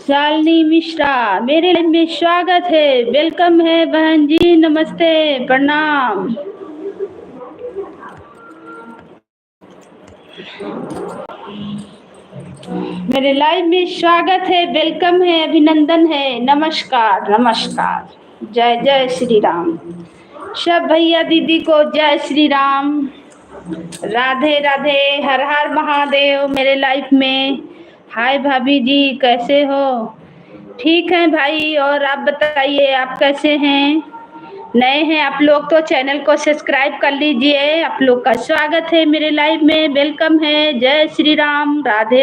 शालिनी मिश्रा मेरे लाइव में स्वागत है। वेलकम है बहन जी, नमस्ते, प्रणाम। मेरे लाइव में स्वागत है, वेलकम है, अभिनंदन है, नमस्कार नमस्कार। जय जय श्री राम। सब भैया दीदी को जय श्री राम, राधे राधे, हर हर महादेव। मेरे लाइफ में हाय भाभी जी, कैसे हो? ठीक है भाई, और आप बताइए आप कैसे हैं? नए हैं आप लोग तो चैनल को सब्सक्राइब कर लीजिए। आप लोग का स्वागत है मेरे लाइव में, वेलकम है। जय श्री राम, राधे,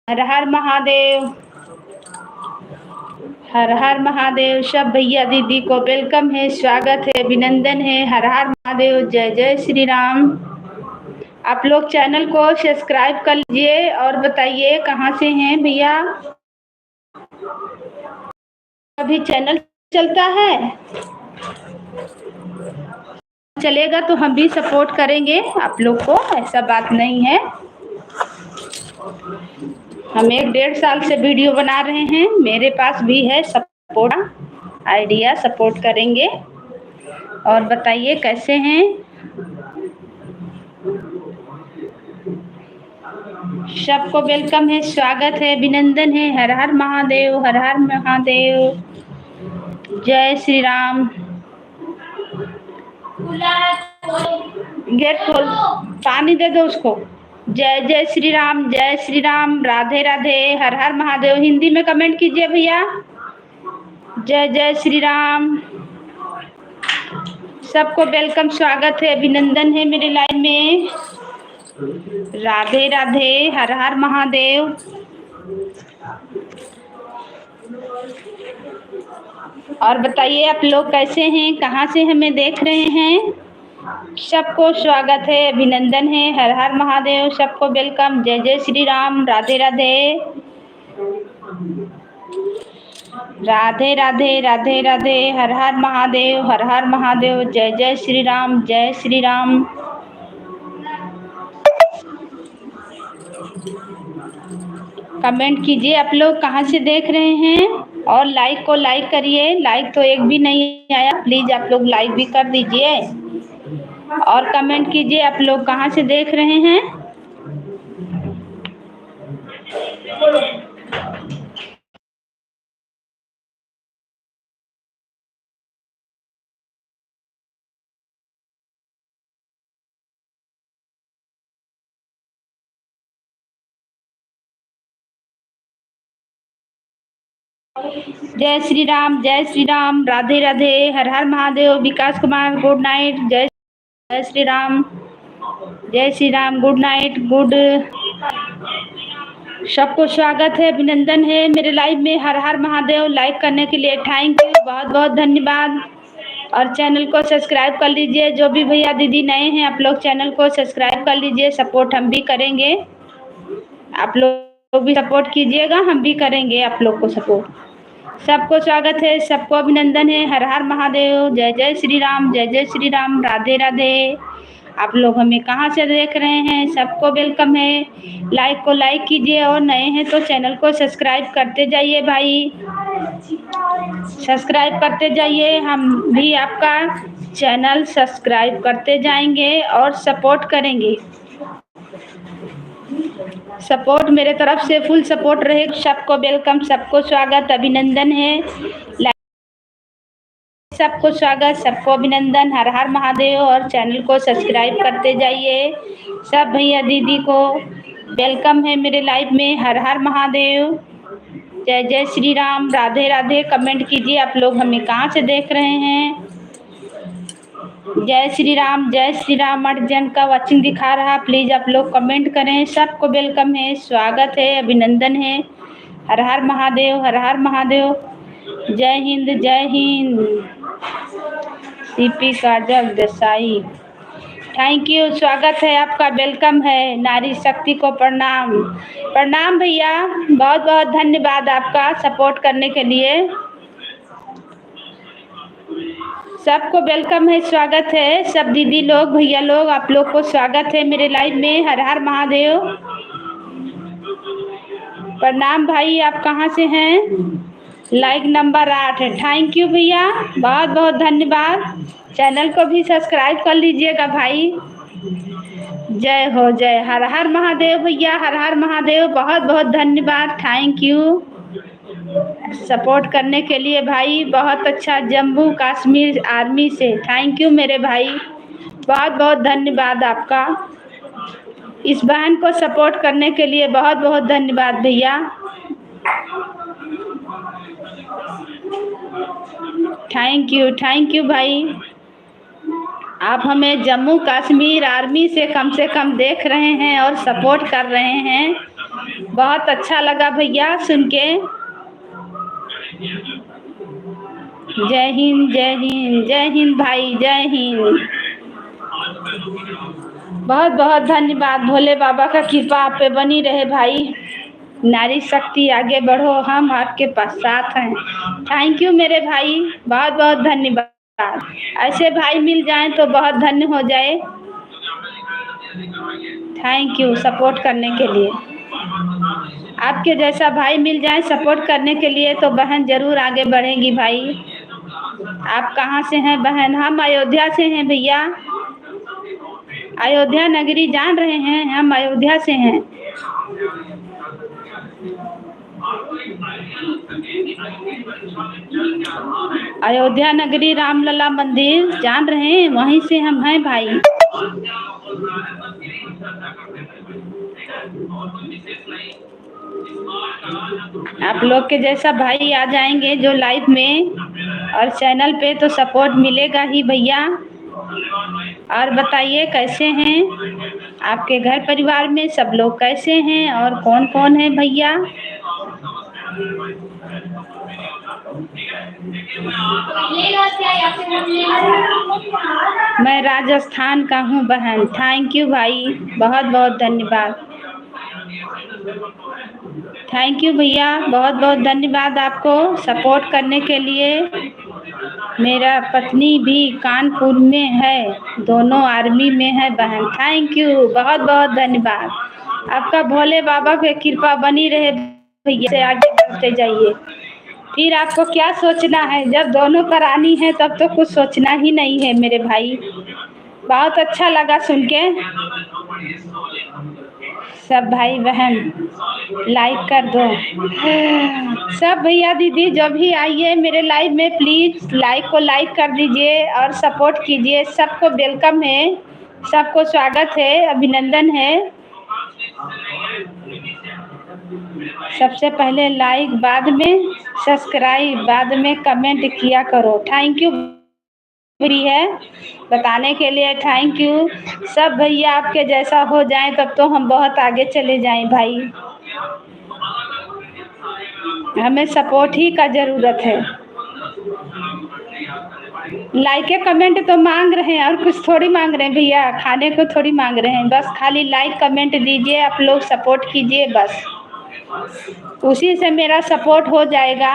हर हर महादेव, हर हर महादेव। सब भैया दीदी को वेलकम है, स्वागत है, अभिनंदन है, हर हर महादेव, जय जय श्री राम। आप लोग चैनल को सब्सक्राइब कर लीजिए और बताइए कहाँ से हैं भैया। अभी चैनल चलता है, चलेगा तो हम भी सपोर्ट करेंगे आप लोग को, ऐसा बात नहीं है। हम 1-1.5 साल से वीडियो बना रहे हैं, मेरे पास भी है सपोर्ट आइडिया, सपोर्ट करेंगे। और बताइए कैसे हैं? सबको वेलकम है, स्वागत है, अभिनंदन है, हर हर महादेव, हर हर महादेव, जय श्री राम। गेट खोल, पानी दे दो उसको। जय जय श्री राम, जय श्री राम, राधे राधे, हर हर महादेव। हिंदी में कमेंट कीजिए भैया। जय जय श्री राम। सबको वेलकम, स्वागत है, अभिनंदन है मेरे लाइव में। राधे राधे, हर हर महादेव। और बताइए आप लोग कैसे हैं, कहाँ से हमें देख रहे हैं? सबको स्वागत है, अभिनंदन है, हर हर महादेव। सबको वेलकम, जय जय श्री राम, राधे राधे, राधे राधे, राधे राधे, हर हर महादेव, हर हर महादेव, जय जय श्री राम, जय श्री राम। कमेंट कीजिए आप लोग कहाँ से देख रहे हैं, और लाइक को लाइक करिए। लाइक तो एक भी नहीं आया, प्लीज आप लोग लाइक भी कर दीजिए। और कमेंट कीजिए आप लोग कहाँ से देख रहे हैं। जय श्री राम, जय श्री राम, राधे राधे, हर हर महादेव। विकास कुमार गुड नाइट, जय श्री राम, जय Shri Ram, good night, good. सबको स्वागत है, अभिनंदन है मेरे लाइव में, हर हर महादेव। लाइक करने के लिए थैंक यू, बहुत बहुत धन्यवाद। और चैनल को सब्सक्राइब कर लीजिए। जो भी भैया दीदी नए हैं आप लोग चैनल को सब्सक्राइब कर लीजिए, सपोर्ट हम भी करेंगे। आप लोग भी सपोर्ट कीजिएगा, हम भी करेंगे आप लोग को सपोर्ट। सबको स्वागत है, सबको अभिनंदन है, हर हर महादेव, जय जय श्री राम, जय जय श्री राम, राधे राधे। आप लोग हमें कहाँ से देख रहे हैं, सबको वेलकम है। लाइक को लाइक कीजिए, और नए हैं तो चैनल को सब्सक्राइब करते जाइए भाई, सब्सक्राइब करते जाइए। हम भी आपका चैनल सब्सक्राइब करते जाएंगे और सपोर्ट करेंगे। सपोर्ट मेरे तरफ से फुल सपोर्ट रहे। सबको वेलकम, सबको स्वागत, अभिनंदन है। सबको स्वागत, सबको अभिनंदन, हर हर महादेव। और चैनल को सब्सक्राइब करते जाइए। सब भैया दीदी को वेलकम है मेरे लाइव में, हर हर महादेव, जय जय श्री राम, राधे राधे। कमेंट कीजिए आप लोग हमें कहाँ से देख रहे हैं। जय श्री राम, जय श्री राम। 8 जन का वॉचिंग दिखा रहा, प्लीज आप लोग कमेंट करें। सबको वेलकम है, स्वागत है, अभिनंदन है, हर हर महादेव, हर हर महादेव। जय हिंद, जय Hind. CP Kajal Desai, thank you, स्वागत है आपका, वेलकम है। नारी शक्ति को प्रणाम, प्रणाम भैया, बहुत बहुत धन्यवाद आपका सपोर्ट करने के लिए। सबको वेलकम है, स्वागत है। सब दीदी लोग, भैया लोग, आप लोग को स्वागत है मेरे लाइव में, हर हर महादेव। प्रणाम भाई, आप कहाँ से हैं? लाइक नंबर 8 है। थैंक यू भैया, बहुत बहुत धन्यवाद। चैनल को भी सब्सक्राइब कर लीजिएगा भाई। जय हो, जय हर हर महादेव भैया, हर हर महादेव। बहुत बहुत धन्यवाद, थैंक यू सपोर्ट करने के लिए भाई। बहुत अच्छा, जम्मू कश्मीर आर्मी से थैंक यू मेरे भाई, बहुत बहुत धन्यवाद आपका। इस बहन को सपोर्ट करने के लिए बहुत बहुत धन्यवाद भैया। थैंक यू भाई। आप हमें जम्मू कश्मीर आर्मी से कम देख रहे हैं और सपोर्ट कर रहे हैं, बहुत अच्छा लगा भैया सुन के। जय हिंद, जय हिंद, जय हिंद भाई, जय हिंद। बहुत बहुत धन्यवाद। भोले बाबा का कृपा आप पे बनी रहे भाई। नारी शक्ति आगे बढ़ो, हम आपके पास साथ हैं। थैंक यू मेरे भाई, बहुत बहुत धन्यवाद। ऐसे भाई मिल जाएं तो बहुत धन्य हो जाए। थैंक यू सपोर्ट करने के लिए। आपके जैसा भाई मिल जाए सपोर्ट करने के लिए तो बहन जरूर आगे बढ़ेगी भाई। आप कहाँ से हैं बहन? हम अयोध्या से हैं भैया, अयोध्या नगरी जान रहे हैं, हम अयोध्या से हैं। अयोध्या नगरी रामलला मंदिर जान रहे हैं, वहीं से हम हैं भाई। आप लोग के जैसा भाई आ जाएंगे जो लाइव में और चैनल पे तो सपोर्ट मिलेगा ही भैया। और बताइए कैसे हैं आपके घर परिवार में सब लोग, कैसे हैं और कौन कौन है भैया? मैं राजस्थान का हूँ बहन। थैंक यू भाई, बहुत बहुत धन्यवाद। थैंक यू भैया, बहुत बहुत धन्यवाद आपको सपोर्ट करने के लिए। मेरा पत्नी भी कानपुर में है, दोनों आर्मी में है बहन। थैंक यू, बहुत बहुत धन्यवाद। आपका भोले बाबा पे कृपा बनी रहे भैया, से आगे बढ़ते जाइए। फिर आपको क्या सोचना है, जब दोनों करानी है तब तो कुछ सोचना ही नहीं है मेरे भाई। बहुत अच्छा लगा सुन के। सब भाई बहन लाइक कर दो। सब भैया दीदी जो भी आइए मेरे लाइव में प्लीज़ लाइक कर दीजिए और सपोर्ट कीजिए। सबको वेलकम है, सबको स्वागत है, अभिनंदन है। सबसे पहले लाइक, बाद में सब्सक्राइब, बाद में कमेंट किया करो। थैंक यू भी है बताने के लिए, थैंक यू। सब भैया आपके जैसा हो जाए तब तो हम बहुत आगे चले जाएं भाई। हमें सपोर्ट ही का ज़रूरत है। लाइक कमेंट तो मांग रहे हैं और कुछ थोड़ी मांग रहे हैं भैया, खाने को थोड़ी मांग रहे हैं। बस खाली लाइक कमेंट दीजिए, आप लोग सपोर्ट कीजिए, बस उसी से मेरा सपोर्ट हो जाएगा।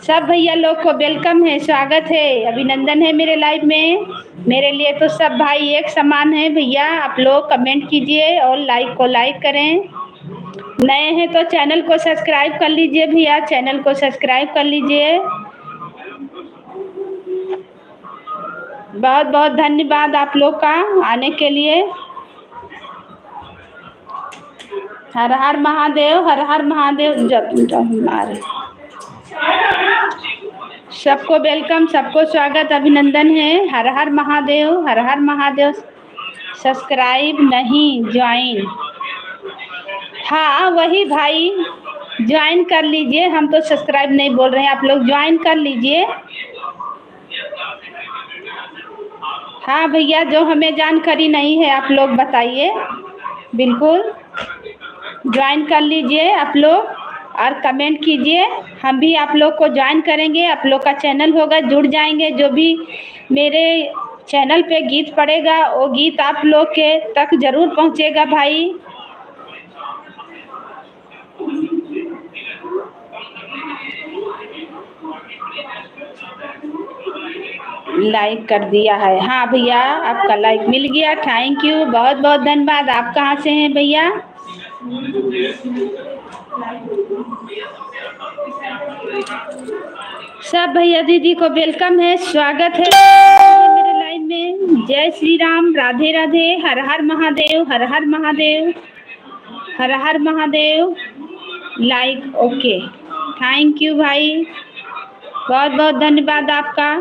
सब भैया लोग को वेलकम है, स्वागत है, अभिनंदन है मेरे लाइव में। मेरे लिए तो सब भाई एक समान है भैया। आप लोग कमेंट कीजिए और लाइक को लाइक करें। नए हैं तो चैनल को सब्सक्राइब कर लीजिए भैया, चैनल को सब्सक्राइब कर लीजिए। बहुत बहुत धन्यवाद आप लोग का आने के लिए। हर हर महादेव, हर हर महादेव। जब हमारे सबको वेलकम, सबको स्वागत, अभिनंदन है। हर हर महादेव, हर हर महादेव। सब्सक्राइब नहीं, ज्वाइन। हाँ वही भाई, ज्वाइन कर लीजिए। हम तो सब्सक्राइब नहीं बोल रहे हैं, आप लोग ज्वाइन कर लीजिए। हाँ भैया, जो हमें जानकारी नहीं है आप लोग बताइए, बिल्कुल ज्वाइन कर लीजिए आप लोग और कमेंट कीजिए। हम भी आप लोग को ज्वाइन करेंगे, आप लोग का चैनल होगा, जुड़ जाएंगे। जो भी मेरे चैनल पे गीत पड़ेगा वो गीत आप लोग के तक ज़रूर पहुंचेगा भाई। लाइक कर दिया है, हाँ भैया आपका लाइक मिल गया, थैंक यू, बहुत बहुत धन्यवाद। आप कहाँ से हैं भैया? सब भैया दीदी को वेलकम है, स्वागत है मेरे लाइव में। जय श्री राम, राधे राधे, हर हर महादेव, हर हर महादेव, हर हर Mahadev. Like okay, thank you भाई, बहुत बहुत धन्यवाद आपका।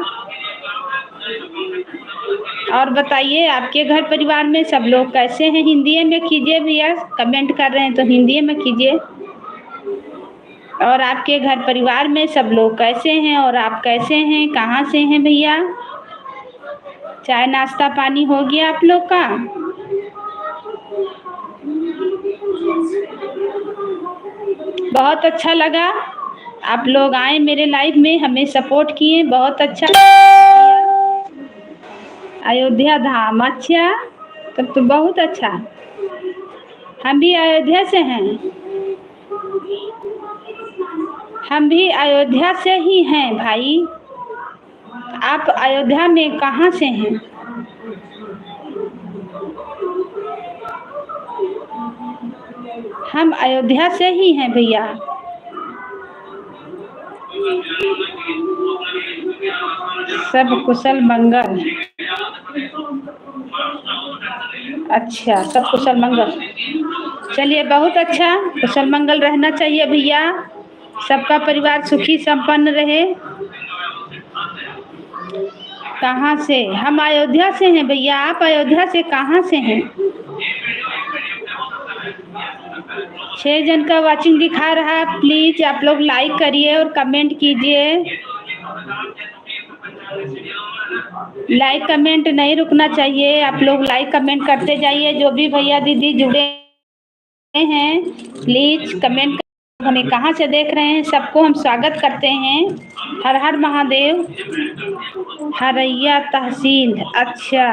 और बताइए आपके घर परिवार में सब लोग कैसे हैं? हिंदी में कीजिए भैया, कमेंट कर रहे हैं तो हिंदी में कीजिए। और आपके घर परिवार में सब लोग कैसे हैं और आप कैसे हैं, कहाँ से हैं भैया? चाय नाश्ता पानी हो गया आप लोग का? बहुत अच्छा लगा आप लोग आए मेरे लाइव में, हमें सपोर्ट किए, बहुत अच्छा। अयोध्या धाम, अच्छा, तब तो बहुत अच्छा। हम भी अयोध्या से हैं, हम भी अयोध्या से ही हैं भाई। आप अयोध्या में कहाँ से हैं? हम अयोध्या से ही हैं भैया। सब कुशल मंगल, अच्छा, सब कुशल मंगल। चलिए बहुत अच्छा, कुशल मंगल रहना चाहिए भैया, सबका परिवार सुखी संपन्न रहे। कहाँ से? हम अयोध्या से हैं भैया। आप अयोध्या से कहाँ से हैं? 6 जन का वाचिंग दिखा रहा है। प्लीज आप लोग लाइक करिए और कमेंट कीजिए। लाइक कमेंट नहीं रुकना चाहिए, आप लोग लाइक कमेंट करते जाइए। जो भी भैया दीदी जुड़े हैं प्लीज कमेंट, हमें कहाँ से देख रहे हैं सबको हम स्वागत करते हैं। हर हर महादेव। हरैया तहसील, अच्छा,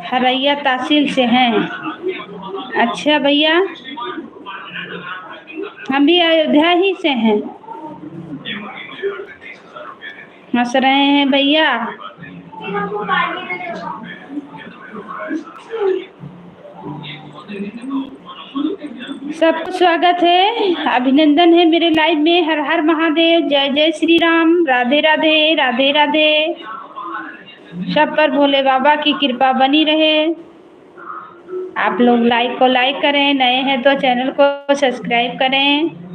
हरैया तहसील से हैं, अच्छा भैया। हम भी अयोध्या ही से हैं। हंस रहे हैं भैया। सबको स्वागत है, अभिनंदन है मेरे लाइव में। हर हर महादेव, जय जय श्री राम, राधे राधे, राधे राधे। सब पर भोले बाबा की कृपा बनी रहे। आप लोग लाइक को लाइक करें, नए हैं तो चैनल को सब्सक्राइब करें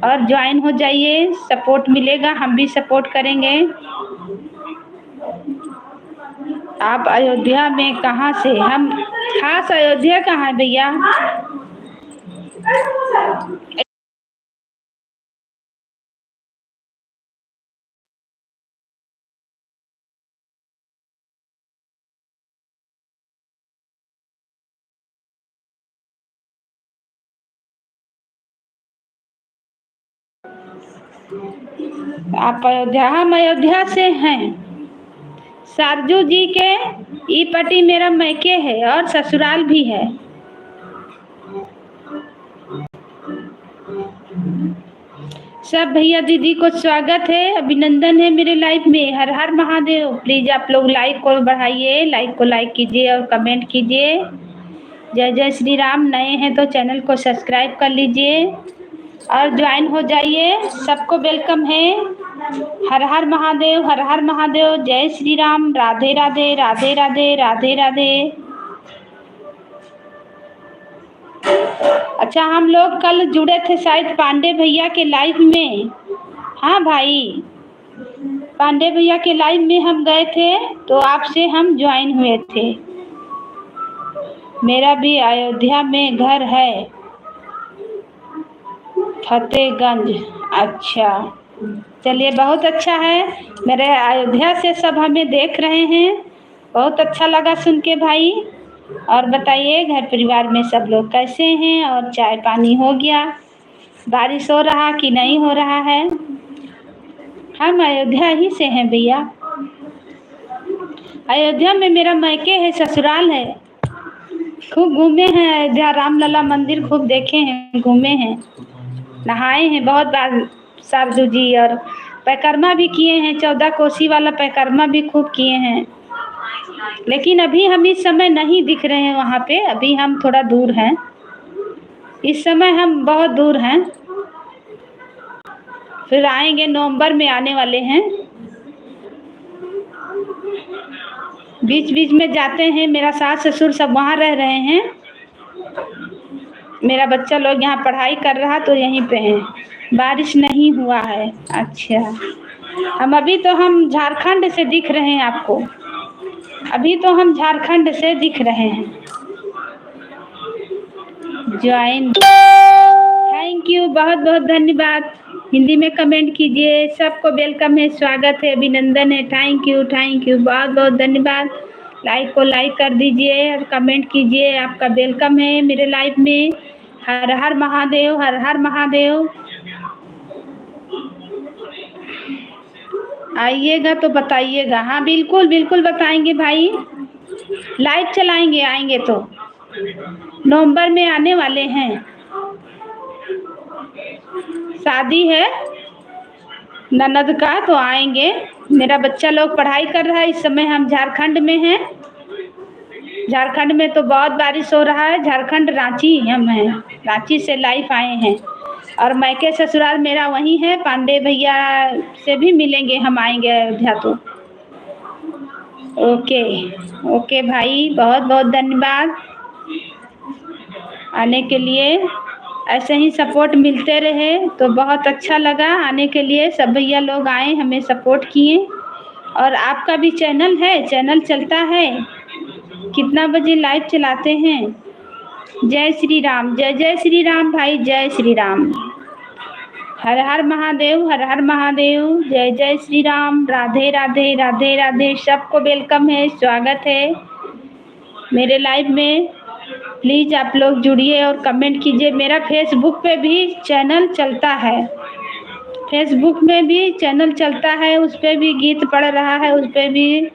और ज्वाइन हो जाइए, सपोर्ट मिलेगा, हम भी सपोर्ट करेंगे। आप अयोध्या में कहाँ से? हम खास अयोध्या कहाँ है भैया? आप अयोध्या? हम अयोध्या से हैं। सरजू जी के ई पट्टी मेरा मैके है और ससुराल भी है। सब भैया दीदी को स्वागत है, अभिनंदन है मेरे लाइव में। हर हर महादेव। प्लीज आप लोग लाइक को बढ़ाइए, लाइक को लाइक कीजिए और कमेंट कीजिए। जय जय श्री राम। नए हैं तो चैनल को सब्सक्राइब कर लीजिए और ज्वाइन हो जाइए, सबको वेलकम है। हर हर महादेव, हर हर महादेव, जय श्री राम, राधे राधे, राधे राधे, राधे राधे। अच्छा, हम लोग कल जुड़े थे शायद पांडे भैया के लाइव में। हाँ भाई, पांडे भैया के लाइव में हम गए थे तो आपसे हम ज्वाइन हुए थे। मेरा भी अयोध्या में घर है, फतेहगंज, अच्छा। चलिए बहुत अच्छा है, मेरे अयोध्या से सब हमें देख रहे हैं, बहुत अच्छा लगा सुन के भाई। और बताइए घर परिवार में सब लोग कैसे हैं और चाय पानी हो गया? बारिश हो रहा कि नहीं हो रहा है? हम अयोध्या ही से हैं भैया। अयोध्या में मेरा मैके है, ससुराल है। खूब घूमे हैं अयोध्या, रामलला मंदिर खूब देखे हैं, घूमे हैं, नहाए हैं बहुत बार सरजू जी, और परिक्रमा भी किए हैं, 14 कोसी वाला परिक्रमा भी खूब किए हैं। लेकिन अभी हम इस समय नहीं दिख रहे हैं वहाँ पे, अभी हम थोड़ा दूर हैं। इस समय हम बहुत दूर हैं, फिर आएंगे, नवंबर में आने वाले हैं। बीच बीच में जाते हैं, मेरा सास ससुर सब वहाँ रह रहे हैं, मेरा बच्चा लोग यहाँ पढ़ाई कर रहा तो यहीं पे हैं। बारिश नहीं हुआ है। अच्छा, हम झारखंड से दिख रहे हैं आपको, अभी तो हम झारखंड से दिख रहे हैं। ज्वाइन, थैंक यू, बहुत बहुत धन्यवाद। हिंदी में कमेंट कीजिए, सबको वेलकम है, स्वागत है, अभिनंदन है। थैंक यू, बहुत बहुत धन्यवाद। लाइक को लाइक कर दीजिए और कमेंट कीजिए, आपका वेलकम है मेरे लाइव में। हर हर महादेव, हर हर महादेव। आइएगा तो बताइएगा। हाँ बिल्कुल बिल्कुल बताएंगे भाई, लाइव चलाएंगे, आएंगे तो नवंबर में आने वाले हैं। शादी है ननद का तो आएंगे। मेरा बच्चा लोग पढ़ाई कर रहा है, इस समय हम झारखंड में हैं। झारखंड में तो बहुत बारिश हो रहा है। झारखंड रांची हम हैं, रांची से लाइव आए हैं। और मायके ससुराल मेरा वहीं है। पांडे भैया से भी मिलेंगे, हम आएंगे अयोध्या तो। ओके ओके भाई, बहुत बहुत धन्यवाद आने के लिए। ऐसे ही सपोर्ट मिलते रहे तो बहुत अच्छा लगा। आने के लिए सब भैया लोग आए, हमें सपोर्ट किए। और आपका भी चैनल है, चैनल चलता है? कितना बजे लाइव चलाते हैं? जय श्री राम, जय जय श्री राम भाई, जय श्री राम। हर हर महादेव, हर हर महादेव, जय जय श्री राम। राधे राधे, राधे राधे। सबको वेलकम है, स्वागत है मेरे लाइव में। प्लीज़ आप लोग जुड़िए और कमेंट कीजिए। मेरा फेसबुक पे भी चैनल चलता है, फेसबुक में भी चैनल चलता है, उस पर भी गीत पढ़ रहा है, उस पर भी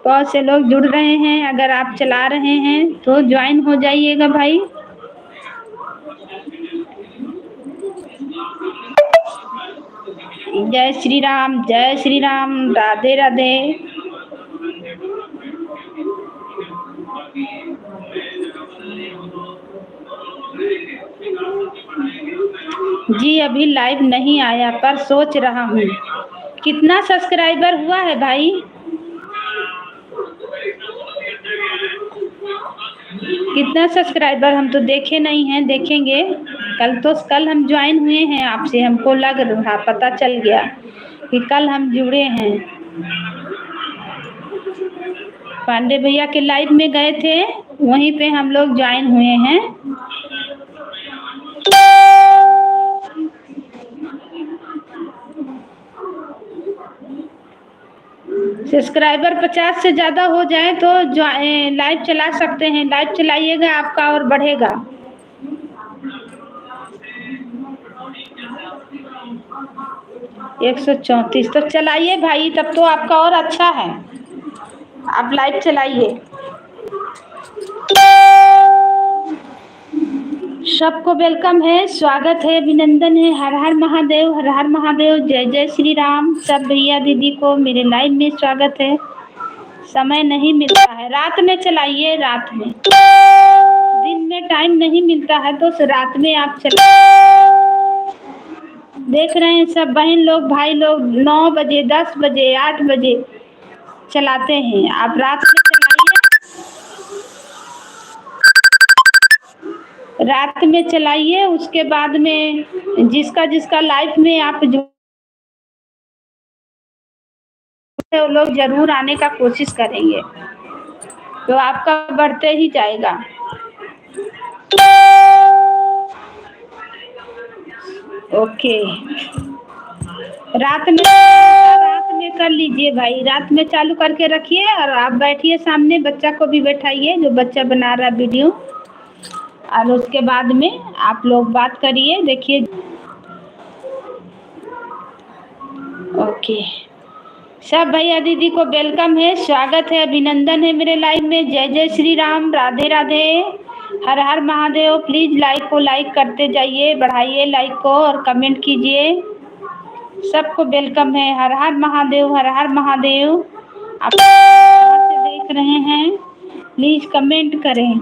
बहुत से लोग जुड़ रहे हैं। अगर आप चला रहे हैं तो ज्वाइन हो जाइएगा भाई। जय श्री राम, जय श्री राम, राधे राधे। जी अभी लाइव नहीं आया पर सोच रहा हूँ। कितना सब्सक्राइबर हुआ है भाई? कितना सब्सक्राइबर हम तो देखे नहीं हैं, देखेंगे। कल हम ज्वाइन हुए हैं आपसे, हमको लग रहा, पता चल गया कि कल हम जुड़े हैं। पांडे भैया के लाइव में गए थे, वहीं पे हम लोग ज्वाइन हुए हैं। सब्सक्राइबर 50 से ज़्यादा हो जाए तो लाइव चला सकते हैं। लाइव चलाइएगा, आपका और बढ़ेगा। एक 134 तो चलाइए भाई, तब तो आपका और अच्छा है। आप लाइव चलाइए। सबको वेलकम है, स्वागत है, अभिनंदन है। हर हर महादेव, हर हर महादेव, जय जय श्री राम। सब भैया दीदी को मेरे लाइव में स्वागत है। समय नहीं मिलता है, रात में चलाइए, रात में। दिन में टाइम नहीं मिलता है तो रात में आप चलाइए। देख रहे हैं सब बहन लोग, भाई लोग 9 बजे, 10 बजे, 8 बजे चलाते हैं। आप रात में चलाइए, रात में चलाइए। उसके बाद में जिसका जिसका लाइफ में आप जो लोग जरूर आने का कोशिश करेंगे तो आपका बढ़ते ही जाएगा। ओके, रात में कर लीजिए भाई, रात में चालू करके रखिए। और आप बैठिए सामने, बच्चा को भी बैठाइए जो बच्चा बना रहा वीडियो, और उसके बाद में आप लोग बात करिए। देखिए, ओके, सब भैया दीदी को वेलकम है, स्वागत है, अभिनंदन है मेरे लाइव में। जय जय श्री राम, राधे राधे, हर हर महादेव। प्लीज़ लाइक को लाइक करते जाइए, बढ़ाइए लाइक को और कमेंट कीजिए। सबको वेलकम है। हर हर महादेव, हर हर महादेव। आप कहाँ से देख रहे हैं प्लीज़ कमेंट करें।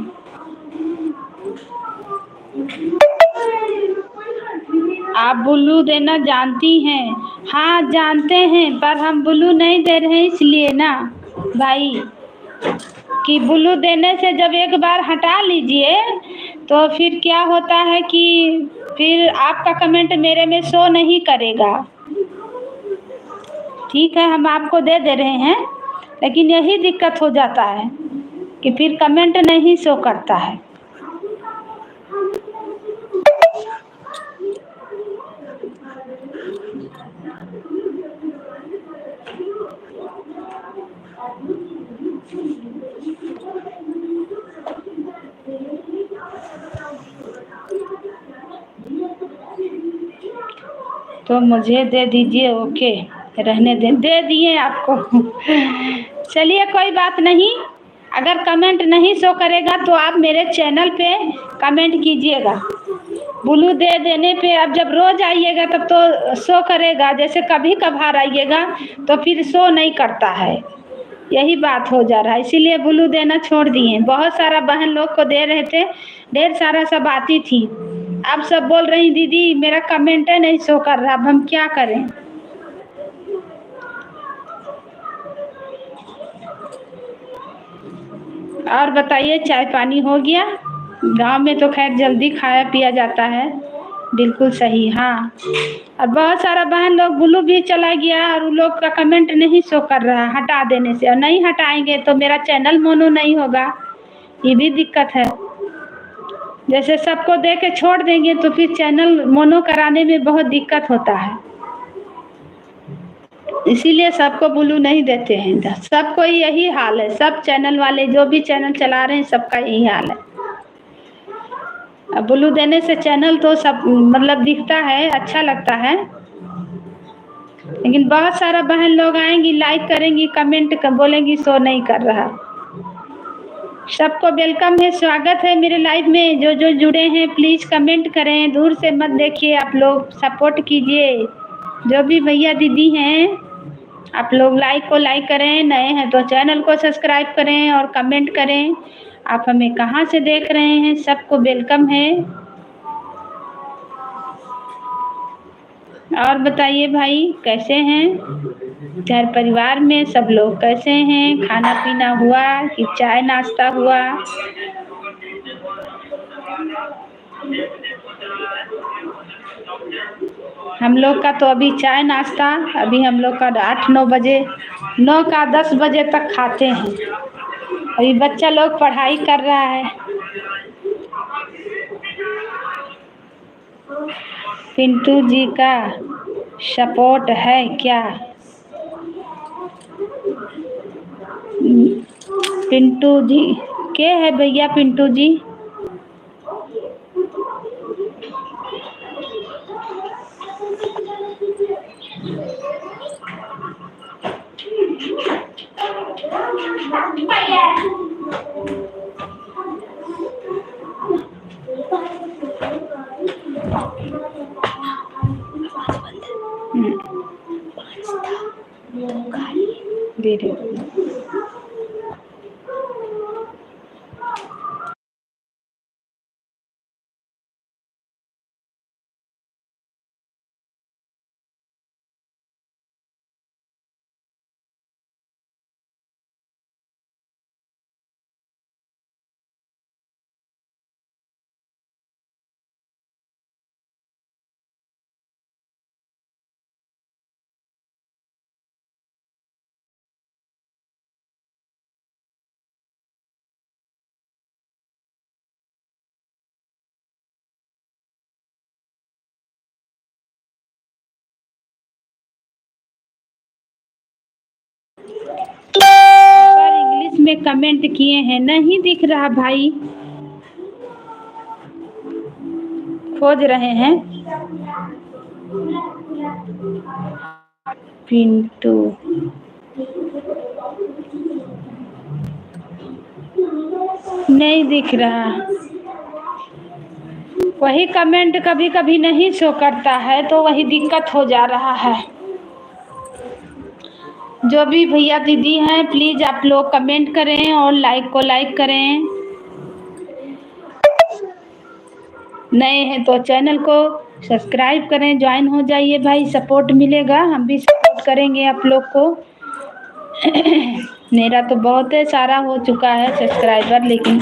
आप ब्लू देना जानती हैं? हाँ जानते हैं, पर हम ब्लू नहीं दे रहे हैं इसलिए ना भाई, कि ब्लू देने से जब एक बार हटा लीजिए तो फिर क्या होता है कि फिर आपका कमेंट मेरे में शो नहीं करेगा। ठीक है, हम आपको दे दे रहे हैं, लेकिन यही दिक्कत हो जाता है कि फिर कमेंट नहीं शो करता है। तो मुझे दे दीजिए, ओके रहने दे दिए आपको। चलिए कोई बात नहीं, अगर कमेंट नहीं शो करेगा तो आप मेरे चैनल पे कमेंट कीजिएगा। ब्लू दे देने पे अब जब रोज आइएगा तब तो शो करेगा, जैसे कभी कभार आइएगा तो फिर शो नहीं करता है, यही बात हो जा रहा है, इसीलिए ब्लू देना छोड़ दिए। बहुत सारा बहन लोग को दे रहे थे, ढेर सारा सब आती थी, अब सब बोल रही दीदी मेरा कमेंट नहीं शो कर रहा, अब हम क्या करें। और बताइए, चाय पानी हो गया? गांव में तो खैर जल्दी खाया पिया जाता है। बिल्कुल सही, हाँ। और बहुत सारा बहन लोग ब्लू भी चला गया और उन लोग का कमेंट नहीं शो कर रहा हटा देने से, और नहीं हटाएंगे तो मेरा चैनल मोनो नहीं होगा, ये भी दिक्कत है। जैसे सबको दे के छोड़ देंगे तो फिर चैनल मोनो कराने में बहुत दिक्कत होता है, इसीलिए सबको ब्लू नहीं देते हैं। सबको यही हाल है, सब चैनल वाले जो भी चैनल चला रहे हैं सबका यही हाल है। अब ब्लू देने से चैनल तो सब मतलब दिखता है, अच्छा लगता है, लेकिन बहुत सारा बहन लोग आएंगी, लाइक करेंगी, कमेंट बोलेंगी शो नहीं कर रहा। सबको वेलकम है, स्वागत है मेरे लाइव में। जो जो जुड़े हैं प्लीज़ कमेंट करें, दूर से मत देखिए, आप लोग सपोर्ट कीजिए। जो भी भैया दीदी हैं आप लोग लाइक को लाइक करें, नए हैं तो चैनल को सब्सक्राइब करें और कमेंट करें। आप हमें कहाँ से देख रहे हैं, सबको वेलकम है। और बताइए भाई कैसे हैं, घर परिवार में सब लोग कैसे हैं? खाना पीना हुआ कि चाय नाश्ता हुआ? हम लोग का तो अभी चाय नाश्ता, अभी हम लोग का 8-9 बजे, 9 का 10 बजे तक खाते हैं। अभी बच्चा लोग पढ़ाई कर रहा है। पिंटू जी का सपोर्ट है क्या? पिंटू जी के है भैया? पिंटू जी दे रहे। इंग्लिश में कमेंट किए हैं, नहीं दिख रहा भाई, खोज रहे हैं। पिंटू नहीं दिख रहा, वही कमेंट कभी कभी नहीं शो करता है, तो वही दिक्कत हो जा रहा है। जो भी भैया दीदी हैं प्लीज़ आप लोग कमेंट करें और लाइक को लाइक करें। नए हैं तो चैनल को सब्सक्राइब करें, ज्वाइन हो जाइए भाई, सपोर्ट मिलेगा, हम भी सपोर्ट करेंगे आप लोग को। मेरा तो बहुत सारा हो चुका है सब्सक्राइबर, लेकिन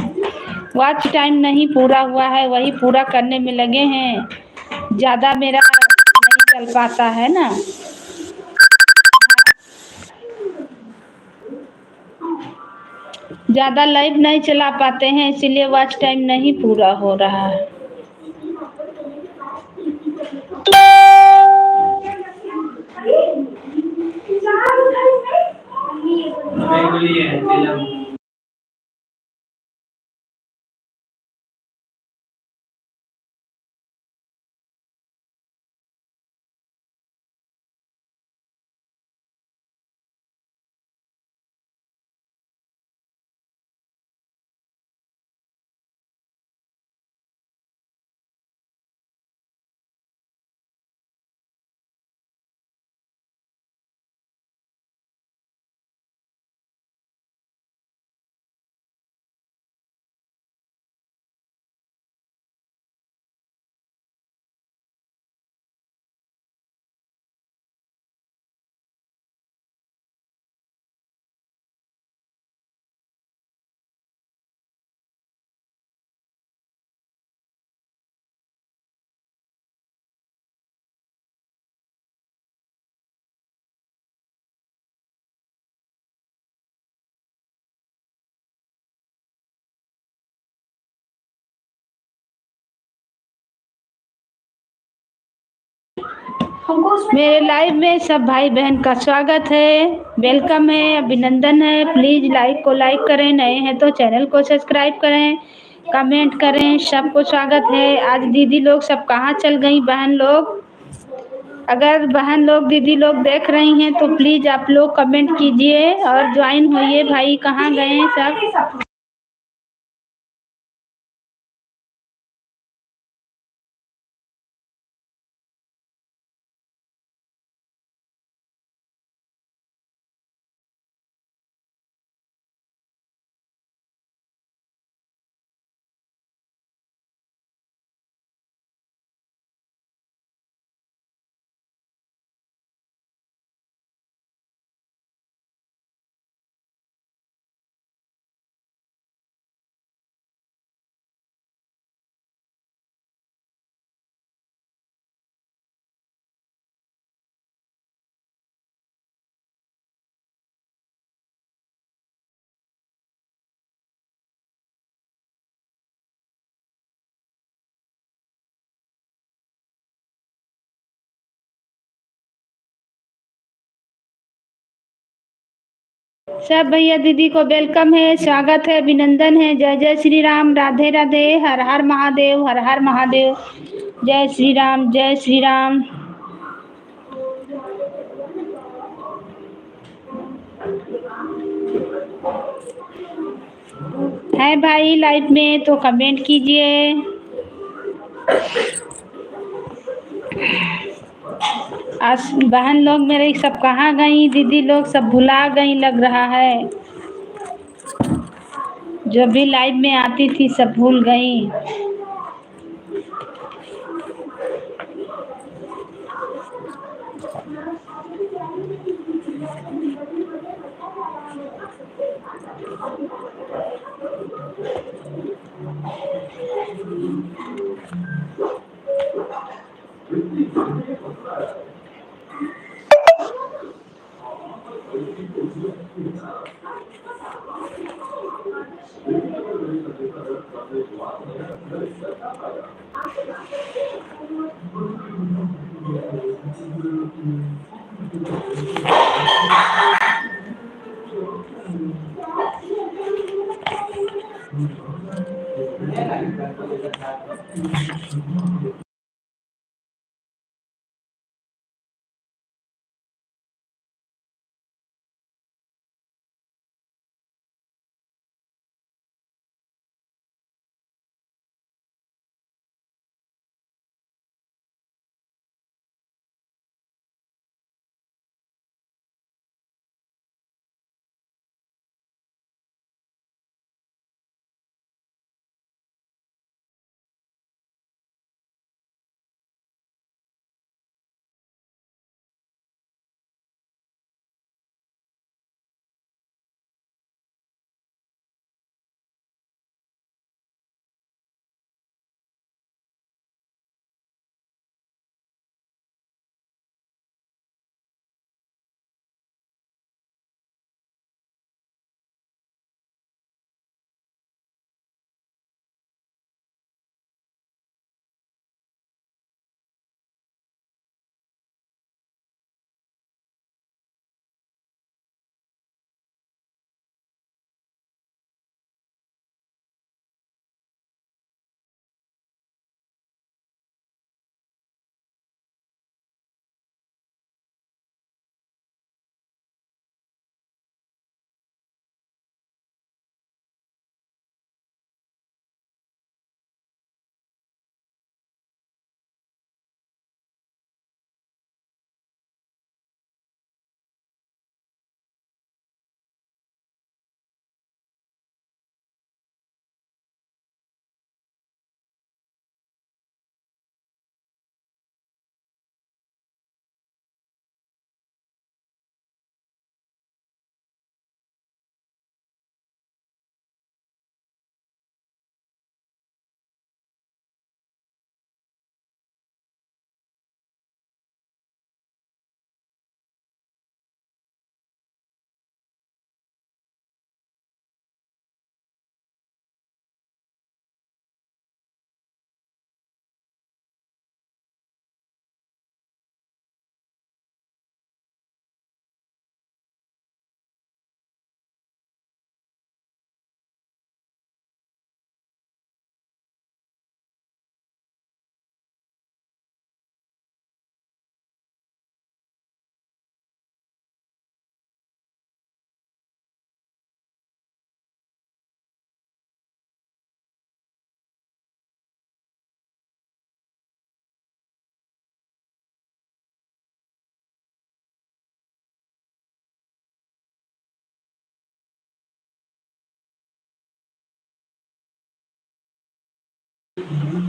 वॉच टाइम नहीं पूरा हुआ है, वही पूरा करने में लगे हैं। ज़्यादा मेरा नहीं चल पाता है ना। ज़्यादा लाइव नहीं चला पाते हैं, इसीलिए वॉच टाइम नहीं पूरा हो रहा है। मेरे लाइव में सब भाई बहन का स्वागत है, वेलकम है, अभिनंदन है। प्लीज़ लाइक को लाइक करें, नए हैं तो चैनल को सब्सक्राइब करें, कमेंट करें, सबको स्वागत है। आज दीदी लोग सब कहाँ चल गई, बहन लोग? अगर बहन लोग दीदी लोग देख रही हैं तो प्लीज़ आप लोग कमेंट कीजिए और ज्वाइन होइए। भाई कहाँ गए हैं सब? सब भैया दीदी को वेलकम है, स्वागत है, अभिनंदन है। जय जय श्री राम, राधे राधे, हर हर महादेव, हर हर महादेव। जय श्री राम, जय श्री राम। है भाई लाइव में तो कमेंट कीजिए। आज बहन लोग मेरे सब कहाँ गई, दीदी लोग सब भुला गई लग रहा है। जो भी लाइव में आती थी सब भूल गई।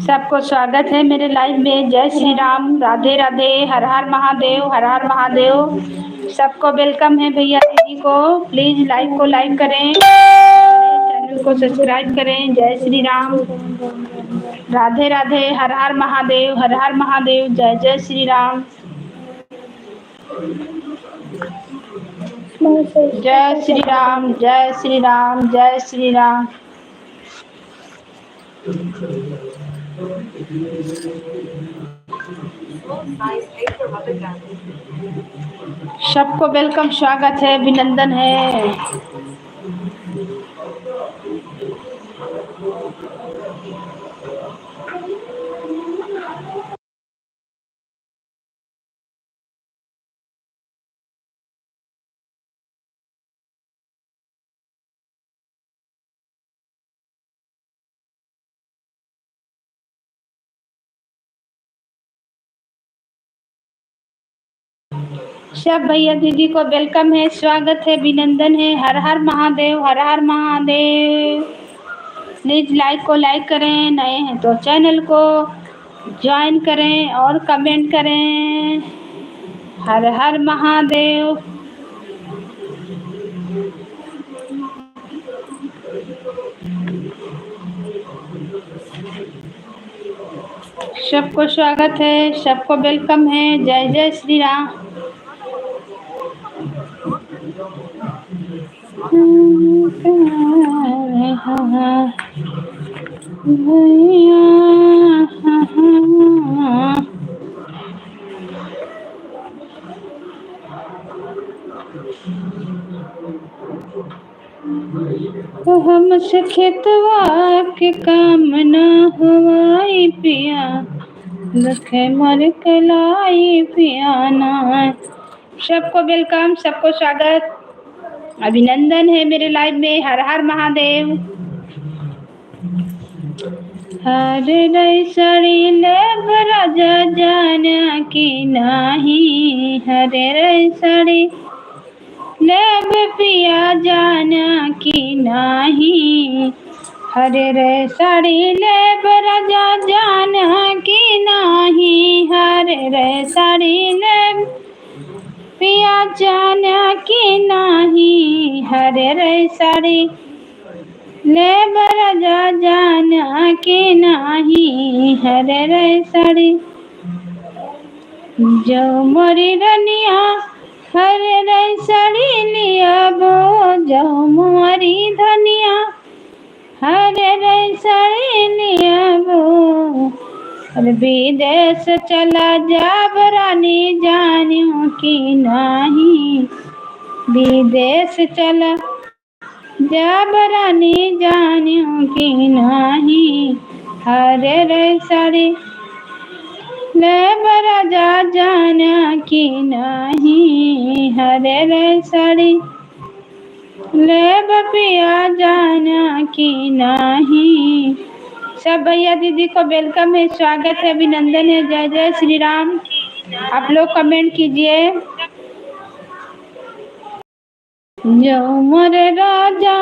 सबको स्वागत है मेरे लाइव में। जय श्री राम, राधे राधे, हर हर महादेव, हर हर महादेव। सबको वेलकम है भैया दीदी को। प्लीज लाइव को लाइक करें, चैनल को सब्सक्राइब करें। जय श्री राम, राधे राधे, हर हर महादेव, हर हर महादेव, जय जय श्री राम। जय श्री राम, जय श्री राम, जय श्री राम। सबको वेलकम, स्वागत है, अभिनंदन है। सब भैया दीदी को वेलकम है, स्वागत है, अभिनंदन है। हर हर महादेव, हर हर महादेव। प्लीज लाइक को लाइक करें, नए हैं तो चैनल को ज्वाइन करें और कमेंट करें। हर हर महादेव। सबको स्वागत है, सबको वेलकम है। जय जय श्री राम। हमसे खेतवा के काम न हवाई पिया, लखे मर कलाई पियाना। सबको वेलकम, सबको स्वागत, अभिनंदन है मेरे लाइव में। हर हर महादेव। हरे रई सड़ी ले राजा जाना की नाही, हरे रई सड़ी लेब पिया जाना की नाही, हरे रे साड़ी लेब राजा जाना की नाही, हरे रे साड़ी लेब पिया जाना की नाही, हरे रे साड़ी लेब राजा जाना की नाही, हरे रे साड़ी। जो मोरी रनिया हरे रे साड़ी लिया बो, जो मोरी धनिया हरे रे साड़ी लिया बो। विदेश चला जाब रानी जानियो की नाही, विदेश चला जाब रानी जानियो की नाही, हरे रे साड़ी लेब राजा जाना की नाही, हरे रे साड़ी लेब पिया जाना की नाही। सब भैया दीदी को वेलकम है, स्वागत है, अभिनंदन है। जय जय श्री राम। आप लोग कमेंट कीजिए। जो मोरे राजा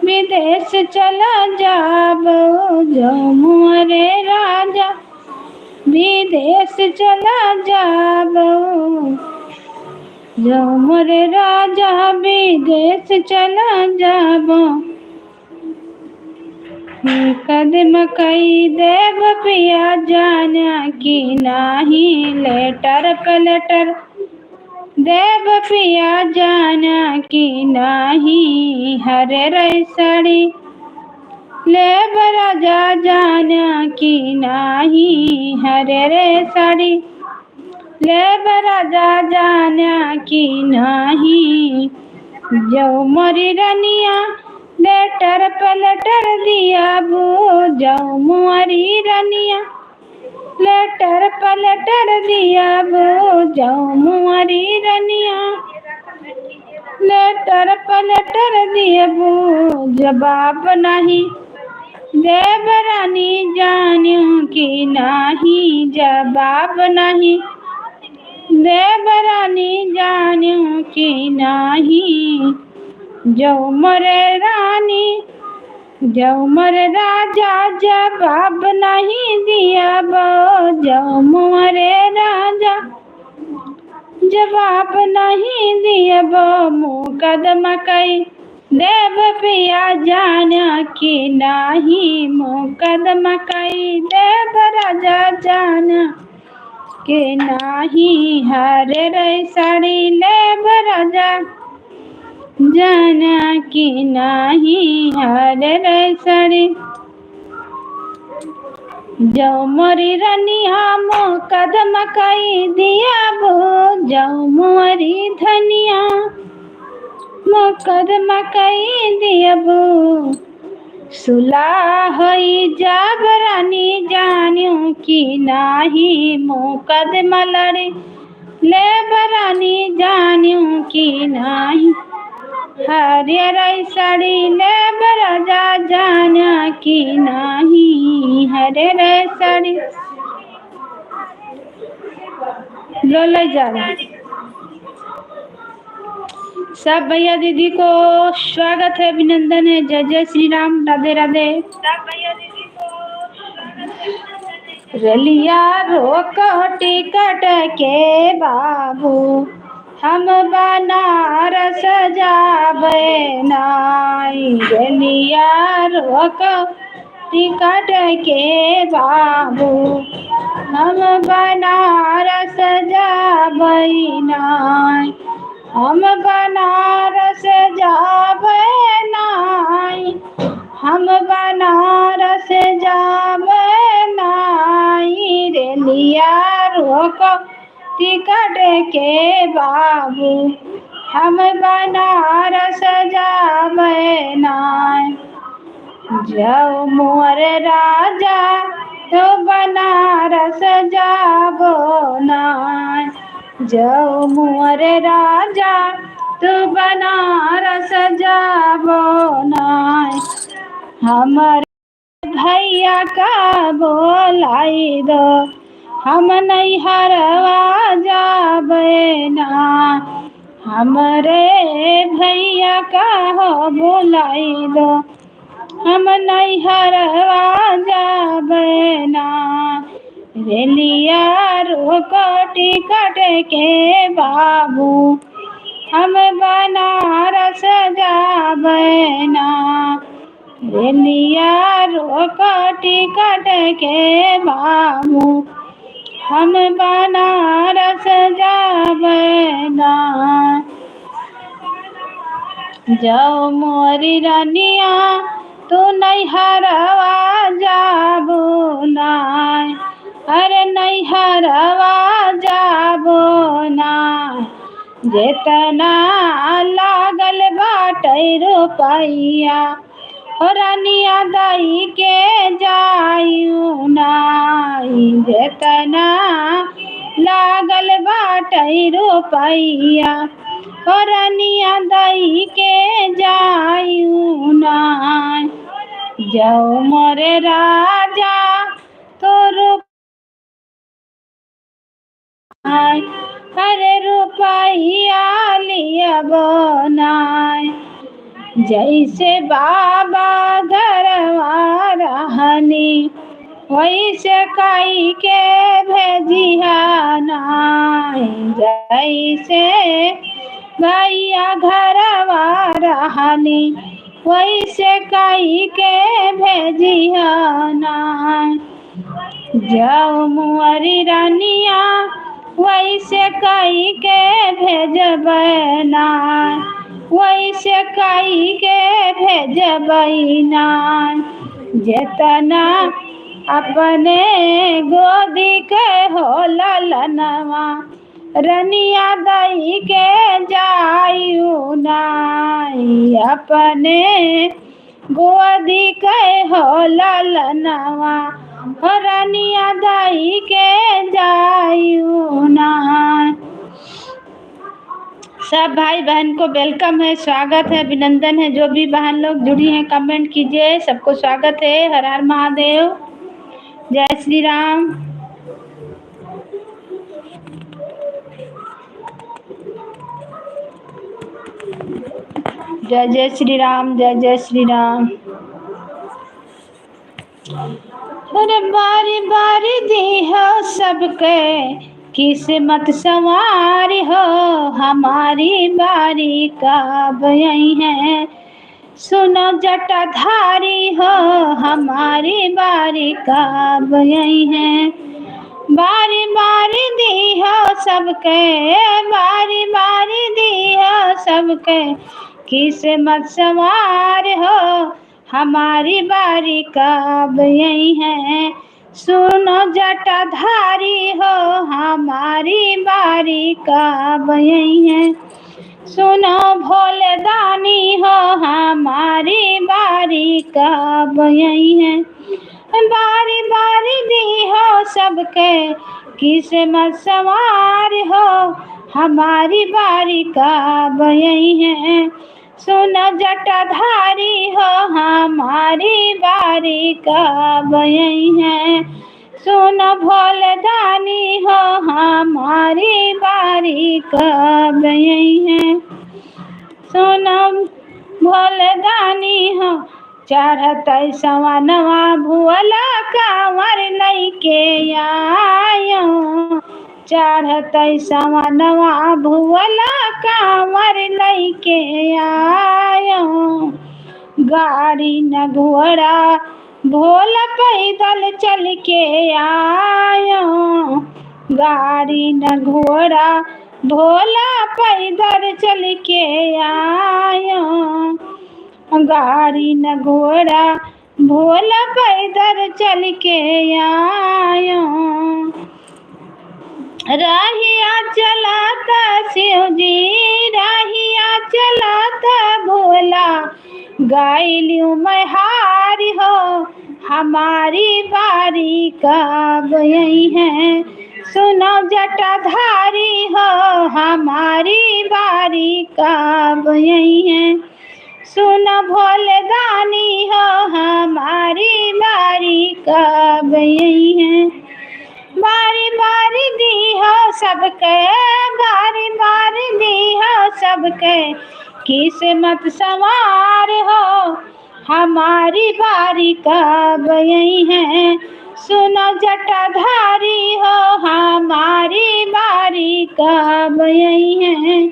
विदेश चला जाबो, जो मोरे राजा विदेश चला जाबो, जो मोरे राजा विदेश चला जाबो। कदम कई देव पिया जाना की नाही, लेटर पलटर देव पिया जाना की नाही, हरे रे साड़ी लेब राजा जाना की नाही, हरे रे साड़ी लेब राजा जाना की नाही। जो मोरी रनिया लेटर पलटर दिया बो, जो मोरी रनिया लेटर पलटर दिया बो, जो मोरी रनिया लेटर पलटर दिया बो। जवाब नहीं देव रानी जानियो की नाही, जवाब नहीं देव रानी जानियो की नाही। जो मोरे रानी जाऊ मोर राजा जवाब नहीं दिया बो, जाऊ मोरे राजा जवाब नहीं दिया बो, मुकदमा कई देव पिया जाना कि नाही, मुकदमा कई देव राजा जाना के नाही, हरे रे साड़ी लेब राजा जाना कि नाही, हरे रे साड़ी जाऊ मोरी रनिया मुकदमा कई दिया बो, जाऊ मोरी धनिया मुकदमा कई दिया बो, सुलह होई जब रानी जानियो कि नाही, मुकदमा लड़े ले बरानी जानियो कि नाही, हरियर साड़ी ले राजा जाना कि नाही, हरियर साड़ी लो ले जा। सब भैया दीदी को स्वागत है, अभिनंदन है, जय जय श्री राम, राधे राधे। रलिया रोको टिकट के बाबू, हम बनारस जाबे नाई, रलिया रोको टिकट के बाबू, हम बनारस जाबे नाई, हम बनारस जाबे नाई, हम बनारस जाबे नाई, रेलिया रोको टिकट के बाबू, हम बनारस जाबे नाई, जाओ मोर राजा तो बनारस जाबो नाई, जाओ मोर राजा तो बनारस जाबो नाई, हमारे भैया का बोलाई दो, हम नहीं हरवा जाबे ना, हमारे भैया का हो बोलाई दो, हम नहीं हरवा जाबे ना, रेलिया रोको टिकट के बाबू, हम बनारस जाबे ना, रेलिया रोको टिकट के बाबू, हम बनारस जाबे ना, जाओ मोरी रानिया तू नहीं हरवा जाबो नाई, अरे नहीं हरवा जाबो नाई, जेतना लागल बाटे रुपैया हो रानिया दाई के जायू नाई, जेतना लागल बाटे रुपैया हो रानिया दाई के जायू नाई, जाओ मोरे राजा तो अरे रुपैया लिया बनाए, जैसे बाबा घरवा रहनी वैसे कई के भेजिया नाई, जैसे भैया घरवा रहनी वैसे कई के भेजिया नाई, जाओ मुअरी रानिया वैसे कई के भेजबै नाई, वैसे कई के भेजबै नाई, जेतना अपने गोदी के हो ललनवा रनिया दई के जायू नाई, अपने गोदी के हो ललनवा रनिया दई के जायू नाई। सब भाई बहन को वेलकम है, स्वागत है, अभिनंदन है। जो भी बहन लोग जुड़ी हैं कमेंट कीजिए, सबको स्वागत है। हर हर महादेव, जय श्री राम। जय जय श्री राम, जय जय श्री राम। अरे बारी बारी दी हो सबके किस्मत संवारी हो, हमारी बारी कब आई है। सुनो जटाधारी हो, हमारी बारी कब आई है। बारी बारी दी हो सबके, बारी बारी दी हो सबके किस्मत सवार हो, हमारी बारी कब आई है। सुनो जटाधारी हो, हमारी बारी कब आई है। सुनो भोले दानी हो, हमारी बारी कब आई है। बारी बारी दी हो सबके किस्मत सवार हो, हमारी बारी कब आई है। सुनो जटाधारी हो, हमारी बारी कब आई है। सुनो भोले दानी हो, हमारी बारी कब आई है। सुनो भोले दानी हो, चढ़त सवनवा भुअला कांवर लैके आयो। चढ़त सवनवा भुअला कांवर लैके आयो। गाड़ी न घोड़ा भोला पैदल चल के आयो। गाड़ी न घोड़ा भोला पैदल चल के आयो। गाड़ी न घोड़ा भोला पैदल चल के आयो। राहिया चलाता शिव जी, राहिया चलाता भोला, गायलू मैं हारी हो, हमारी बारी कब आई है। सुनो जटाधारी हो, हमारी बारी कब आई है। सुनो भोले दानी हो, हमारी बारी कब आई है। बारी बारी दी हो सबके, बारी बारी दी हो सबके किस्मत सवार हो, हमारी बारी कब आई है। सुनो जटाधारी हो, हमारी बारी कब आई है।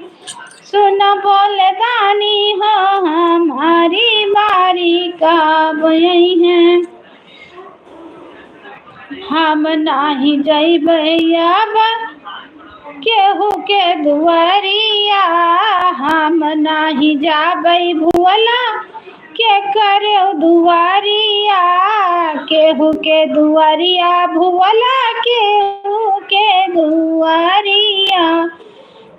सुनो भोले दानी हो, हमारी बारी कब आई है। हम नाही जइबै अब केहू के दुआरिया, हम नाही जाबै भुअला के करे दुआरिया। केहू के दुआरिया भुअला, केहू के दुआरिया।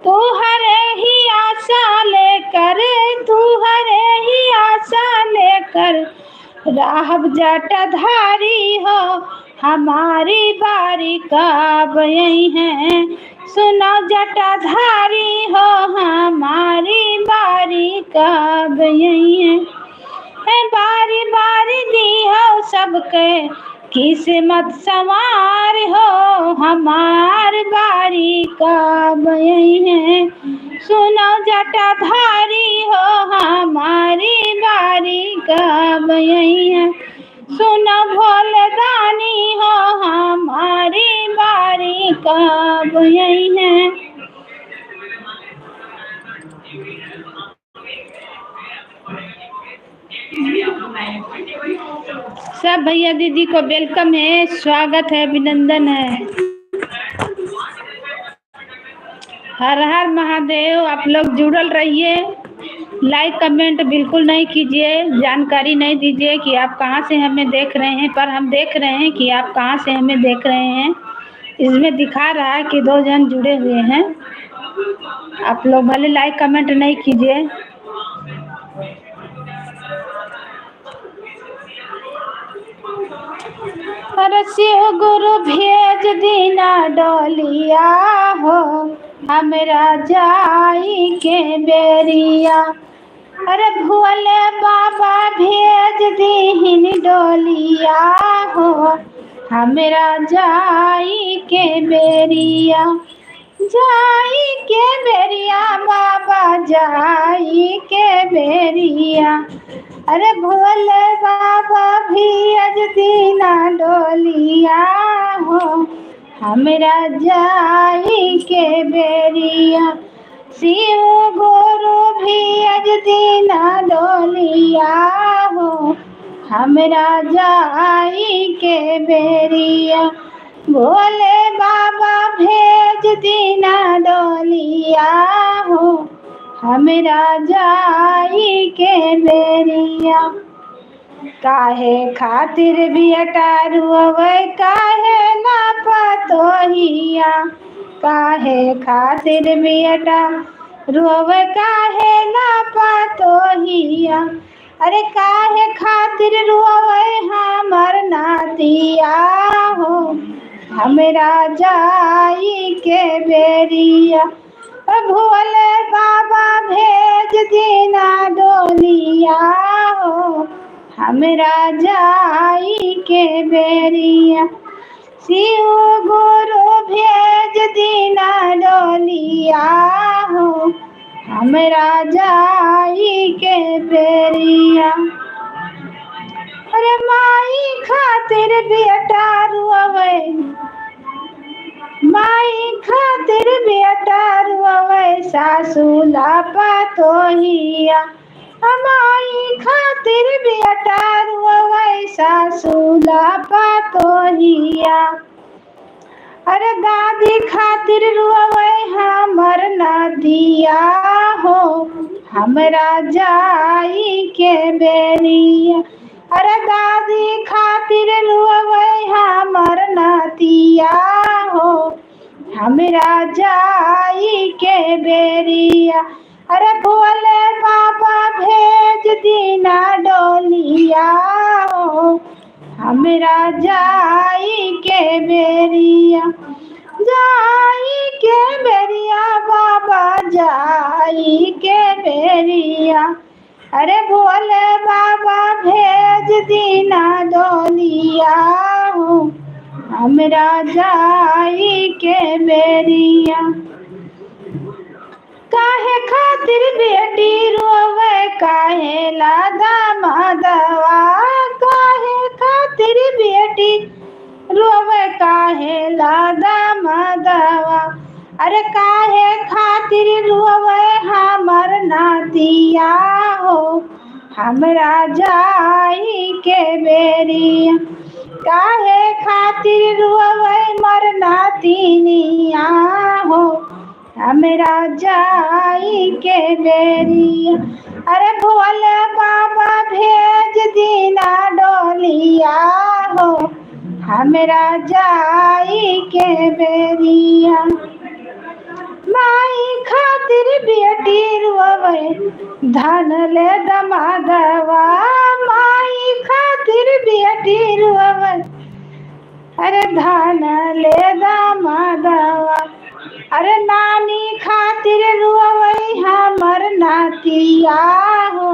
तुहरे ही आशा लेकर, तुहरे ही आशा लेकर राहब जटाधारी हो, हमारी बारी कब आई है। सुनो जटाधारी हो, हमारी बारी कब आई है। बारी बारी दी हो सबके किस्मत सवार हो, हमार बारी कब आई है। सुनो जटाधारी हो, हमारी बारी कब आई है। सुनो भोले दानी हो, हमारी बारी कब आई है। सब भैया दीदी को वेलकम है, स्वागत है, अभिनंदन है। हर हर महादेव। आप लोग जुड़ल रहिए, लाइक कमेंट बिल्कुल नहीं कीजिए, जानकारी नहीं दीजिए कि आप कहाँ से हमें देख रहे हैं, पर हम देख रहे हैं कि आप कहाँ से हमें देख रहे हैं। इसमें दिखा रहा है कि 2 जन जुड़े हुए हैं। आप लोग भले लाइक कमेंट नहीं कीजिए। अरे शिव गुरु भेज दीना डोलिया हो, हमरा जाई के बेरिया। अरे भोले बाबा भेज दीन डोलिया हो, हमरा जाई के बेरिया। जाई के बेरिया बाबा जाई के बेरिया, अरे भोले बाबा भी अज दीना डोलिया हो, हमरा जाई के बेरिया। शिव गुरु भी अज दीना डोलिया हो, हमरा जाई के बेरिया। भोले बाबा भेज दीना डोलिया हो, हमरा जाई के बेरिया। काहे खातिर बियटा रुअवै काहे ना पतोहिया, काहे खातिर बियटा रुअवै काहे ना पतोहिया, अरे काहे खातिर रुअवै हमर नातिया हो, हमरा जाई के बेरिया। भोले बाबा भेज दीना डोलिया हो, हमरा जाई के बेरिया। शिव गुरु भेज दीना डोलिया हो, हमरा जाई के बेरिया। अरे माई खातिर बेटा रुअवै, माई खातिर बेटा रुअवै सासू ला पतोहिया, माई खातिर बेटा रुअवै सासू ला पतोहिया, अरे दादी खातिर रुअवै हमर नातिया हो, हमरा जाई के बेरिया। अरे दादी खातिर रुअवै हमर नातिया हो, हमरा जाई के बेरिया। अरे भोले बाबा भेज दीना डोलिया हो, हमरा जाई के बेरिया। जाई के बेरिया बाबा जाई के बेरिया, अरे भोले बाबा भेज दीना डोलिया हो, हमरा जाई के बेरिया। काहे खातिर बेटी रोवे काहे ला दामादवा, काहे खातिर बेटी रोवे काहे ला दामादवा, अरे काहे खातिर रोवे हमर नातिया हो, हमरा जाई के बेरिया। काहे खातिर रोवे मर नातिनिया हो, हमरा जाई के बेरिया। अरे भोले बाबा भेज दीना डोलिया हो, हमरा जाई के बेरिया। माई खातिर बेटी रोवे धन ले दमादवा, माई खातिर बेटी रोवे अरे धन ले दमादवा, अरे नानी खातिर रोवै हमर नातिया हो,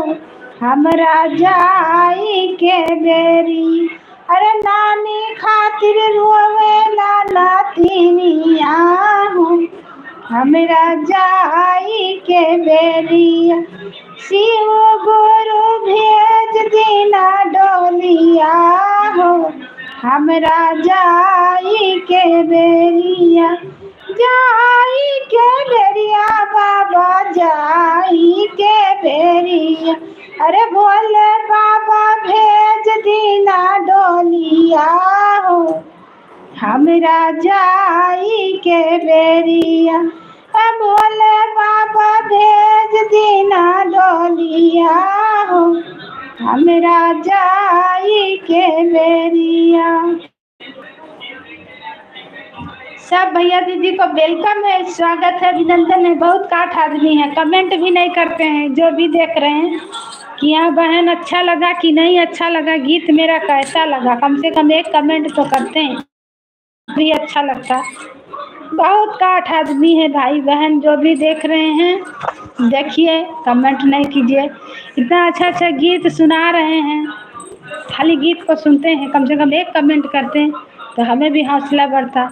हमरा जाई के बेरी। अरे नानी खातिर रोवे ला नातिनिया हो, हमरा जाई के बेरिया। शिव गुरु भेज दीना डोलिया हो, हमरा जाई के बेरिया। जाई के बेरिया बाबा जाई के बेरिया, अरे भोले बाबा भेज दीना डोलिया हो, हमरा जाई के बेरिया। भोले बाबा भेज दीना डोलिया हो, हमरा जाई के बेरिया। सब भैया दीदी को वेलकम है, स्वागत है, अभिनंदन है। बहुत काठ आदमी है, कमेंट भी नहीं करते हैं। जो भी देख रहे हैं कि हाँ बहन अच्छा लगा कि नहीं अच्छा लगा, गीत मेरा कैसा लगा, कम से कम एक कमेंट तो करते हैं, भी अच्छा लगता। बहुत काठ आदमी है भाई बहन, जो भी देख रहे हैं देखिए, कमेंट नहीं कीजिए। इतना अच्छा अच्छा गीत सुना रहे हैं, खाली गीत को सुनते हैं, कम से कम एक कमेंट करते हैं तो हमें भी हौसला बढ़ता।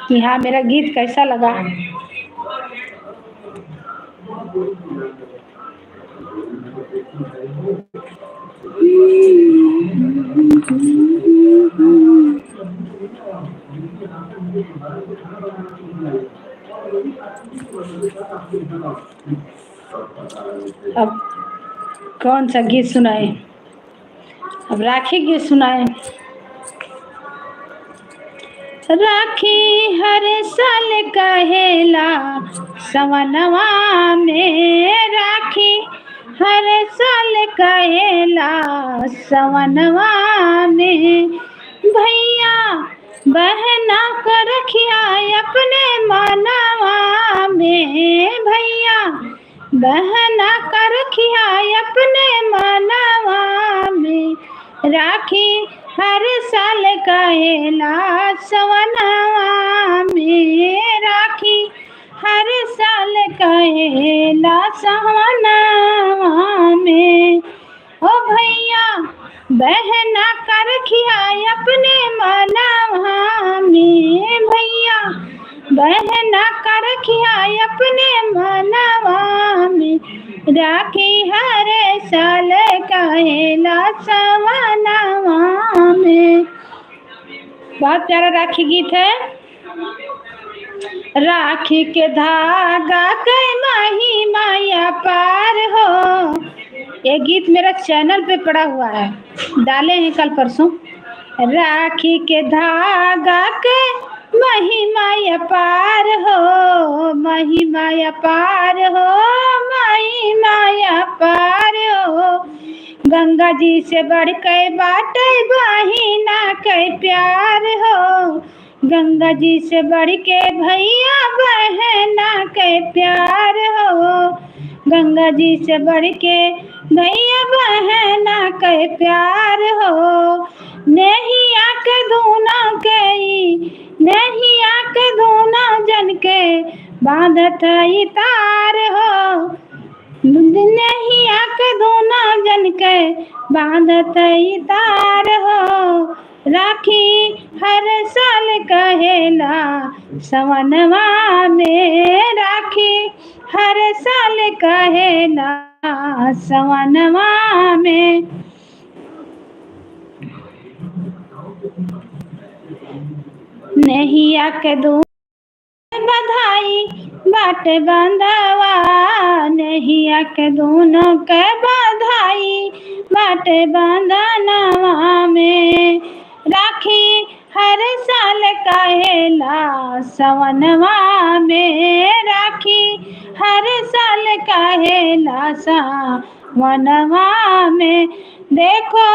कि हाँ मेरा गीत कैसा लगा। अब कौन सा गीत सुनाए? अब राखी गीत सुनाए। राखी हर साल कहेला सवनवा में, राखी हर साल कहेला सवनवा में। भैया बहना को रखिया अपने मनवा में, भैया बहना को रखिया अपने मनवा में। राखी हर साल कहेला सवनवा में, राखी हर साल कहेला सवनवा में। ओ भैया बहना का रखिया अपने मनवा में, भैया बहना का रखिया अपने मनवा में। राखी हर साल कहेला सवनवा में। बहुत प्यारा राखी गीत है। राखी के धागा के माही माया पार हो, ये गीत मेरा चैनल पे पड़ा हुआ है, डाले हैं कल परसों। राखी के धागा के महिमा अपार हो, महिमा अपार हो, महिमा अपार हो। गंगा जी से बढ़ के बाटे बहिना के प्यार हो, गंगा जी से बढ़ के भैया बहना के प्यार हो, गंगा जी से बढ़ के भैया बहना के प्यार हो। नहीं आके दोनों के, नहीं आके दोनों जन के बांधत तार हो, नहीं आके दोनों जन के बांधत तार हो। राखी हर साल कहेला सवनवा में, राखी हर साल कहेला सवनवा में। नहीं आके दो बधाई बाट बंधवा, नहीं आके दोनों के बधाई बाट बंधनवा में। राखी हर साल कहेला सवनवा में, राखी हर साल कहेला सवनवा में। देखो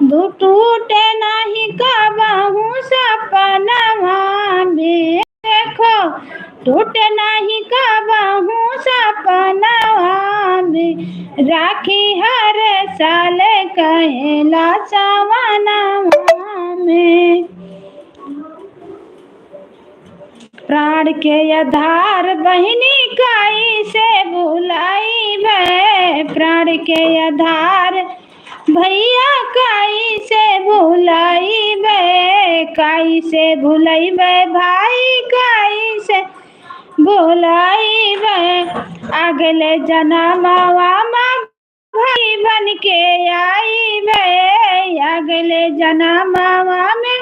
दू टूटे नहीं कबहू सपनवा में, देखो टूटे नहीं कबहू सपनवा में। राखी हर साल कहेला सवनवा में। प्राण के आधार बहिनी काई से भुलाई वे, प्राण के आधार भैया काई से भुलाई वे, काई से भुलाई वे भाई, काई से भुलाई वे। अगले जन्मवा में भाई बन के आई वे, अगले जन्मवा में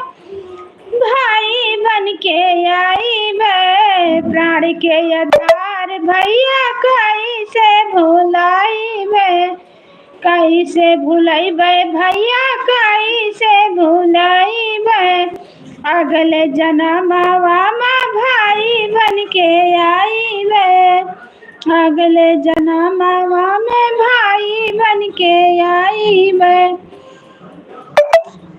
भाई बन के आई वे। प्राण के आधार भैया काई से भुलाई वे, काई से भुलाई वे भैया, काई से भुलाई वे। अगले जन्मवा में भाई बन के आई वे, अगले जन्मवा में भाई बन के आई वे।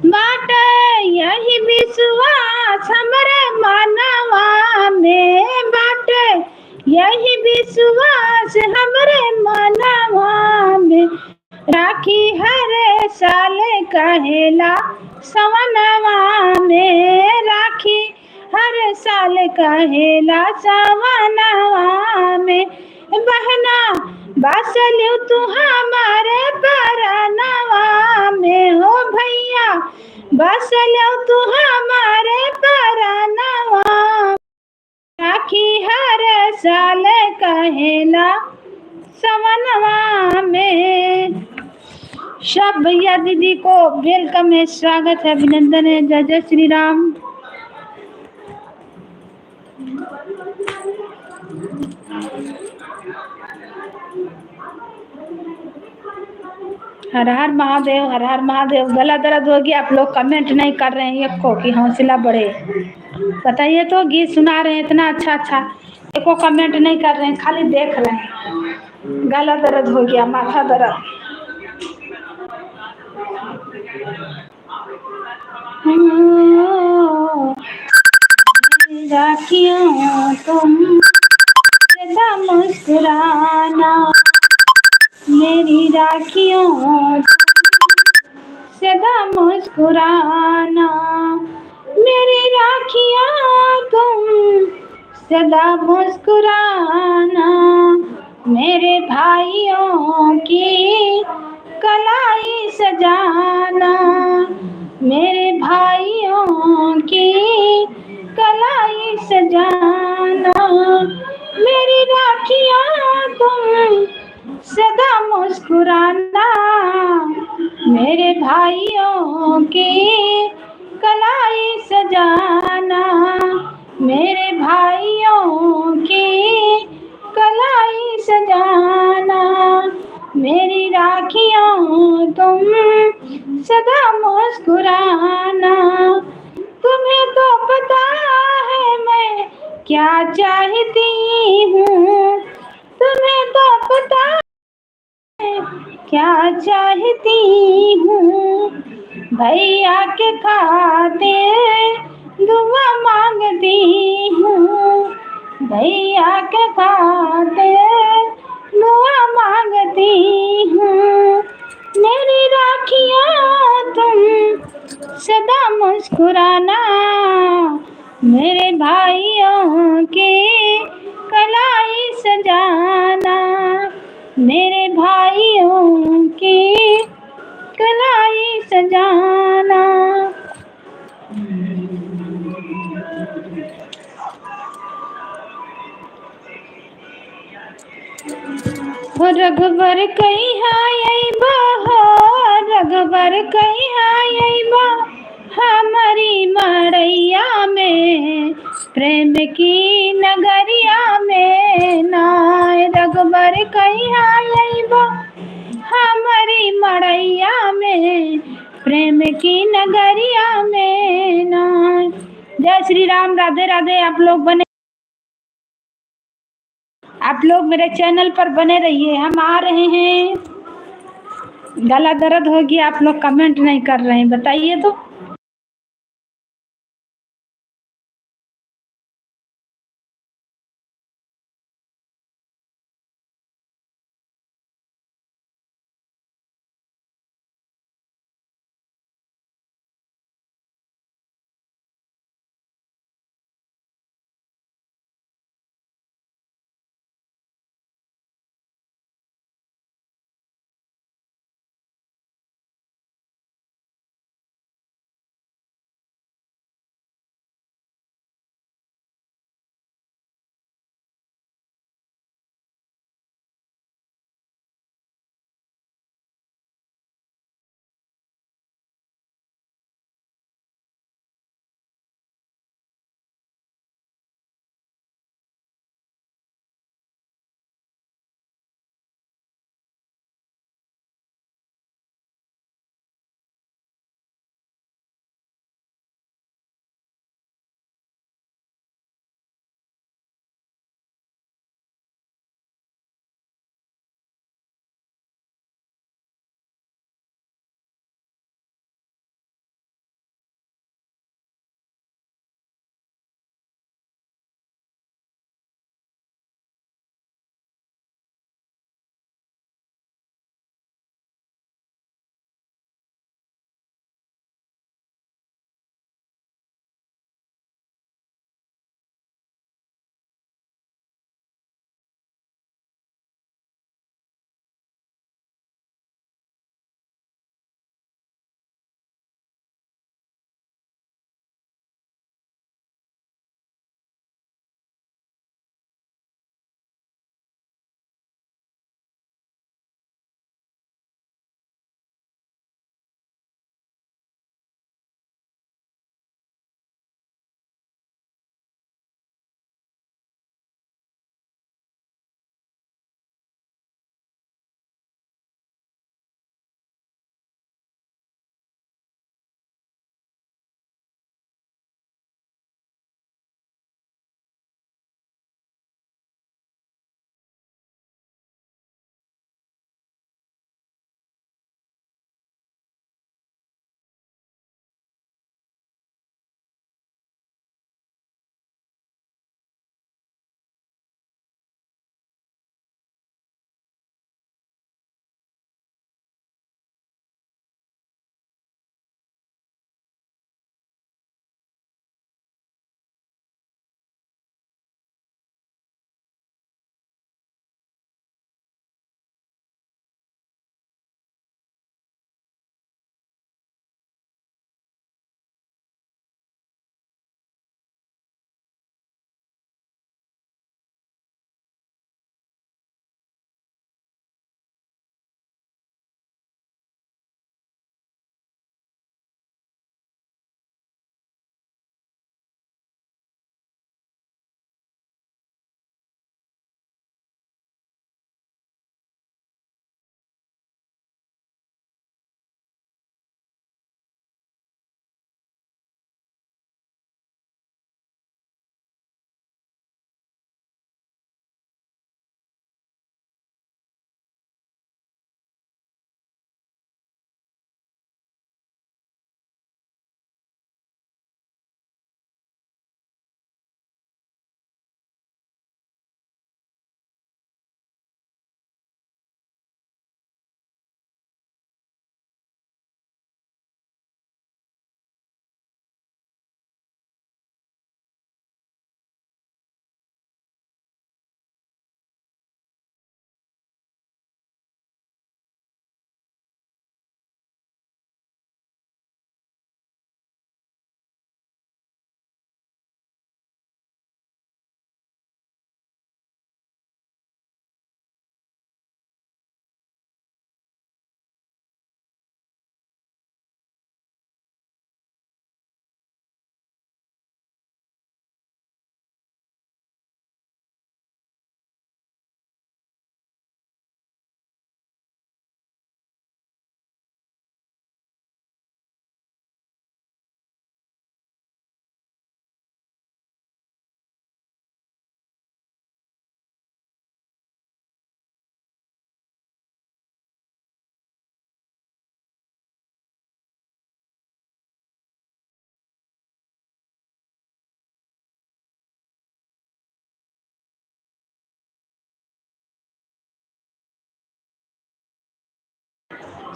बाटे यही विश्वास हमरे मनवा में, बाटे यही विश्वास हमरे मनवा में। राखी हर साल कहेला सवनवा में, राखी हर साल कहेला सवनवा में। बहना बसलू तू हमारे परनवा में, हो भैया बसलू तू हमारे परनवा राखी हर साल कहेला सवनवा में। सब भैया दीदी को वेलकम है, स्वागत है, अभिनंदन है। जय जय श्री राम। हर हर महादेव, हर हर महादेव। गला दर्द हो गया, आप लोग कमेंट नहीं कर रहे हैं एक को कि हौसला बढ़े। बताइए तो, गीत सुना रहे हैं इतना अच्छा अच्छा, एक को कमेंट नहीं कर रहे हैं, खाली देख रहे हैं। गला दर्द हो गया, माथा दर्द। राखियों तुम सदा मुस्कुराना, मेरी राखियों सदा मुस्कुराना, मेरी राखियाँ तुम सदा मुस्कुराना, मेरे भाइयों की कलाई सजाना, मेरे भाइयों की कलाई सजाना, मेरी राखियाँ तुम सदा मुस्कुराना, मेरे भाइयों की कलाई सजाना, मेरे भाइयों की कलाई सजाना, मेरी राखियों तुम सदा मुस्कुराना। तुम्हें तो पता है मैं क्या चाहती हूँ, तुम्हें तो पता क्या चाहती हूँ, भैया के खातिर दुआ मांगती हूँ, भैया के खातिर दुआ मांगती हूँ, मेरी राखियाँ तुम सदा मुस्कुराना, मेरे भाइयों के कलाई सजाना, मेरे भाइयों की कलाई सजाना। हो रघुबर कहिया अइबा, हो रघुबर कहिया अइबा, हमारी मड़ैया में प्रेम की नगरिया में नाय। रघुबर कहिया अइबा, हमारी मड़ैया में प्रेम की नगरिया में नाय। जय श्री राम, राधे राधे। आप लोग मेरे चैनल पर बने रहिए, हम आ रहे हैं। गला दर्द हो गया, आप लोग कमेंट नहीं कर रहे हैं, बताइए तो।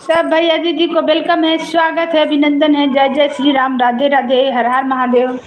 सब भैया दीदी को वेलकम है, स्वागत है, अभिनंदन है। जय जय श्री राम, राधे राधे, हर हर महादेव।